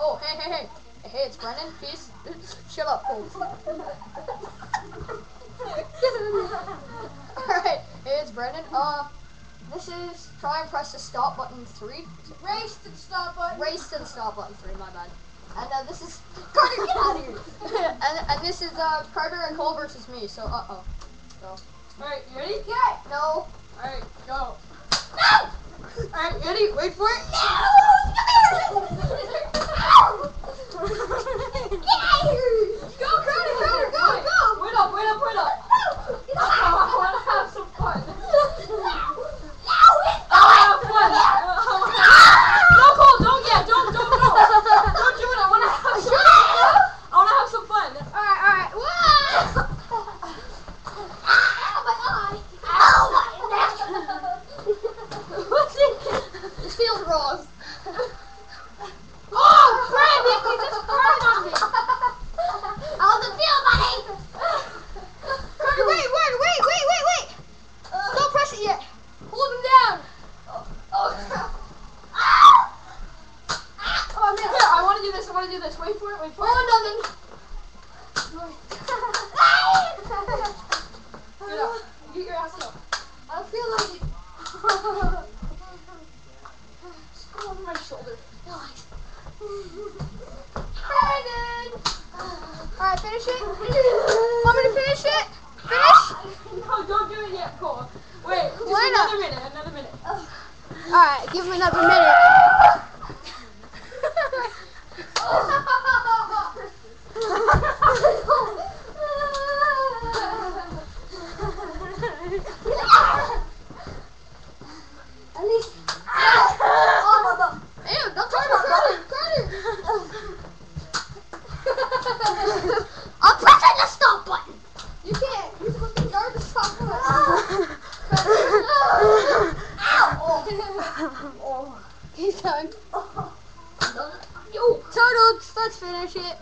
Oh, hey, it's Brennan. Peace. Shut up, folks. Alright, hey, it's Brennan. This is try and press the stop button 3. Race to the stop button. Race to the stop button 3, my bad. And this is Carter, get out of here. and this is Carter and Cole versus me. So So. Alright, you ready? Okay. No. Alright, go. No. Alright, ready? Wait for it. No. Get out of here. Go, Carter, go. Wait up. I want to have some fun. No, Cole, don't do it. Don't do it. I want to have some fun. Alright. This feels wrong. Oh, Brandon, you just cried on me. How's it feel, buddy? Carter, wait. Don't press it yet. Hold him down. Oh, man. Here, I want to do this. Wait for it. Oh, nothing. Get up. Get your ass up. I feel like it. Just go over my shoulder. Nice. Alright, finish it. Want me to finish it? Finish? No, don't do it yet, Cole. Wait, just Why not? another minute. Alright, give him another minute. At least. Oh, no. Ew, don't touch my Carter. I'm pressing the stop button. You can't. You're supposed to guard the stop button. Ow. Oh. He's done. Yo, Turtles, let's finish it.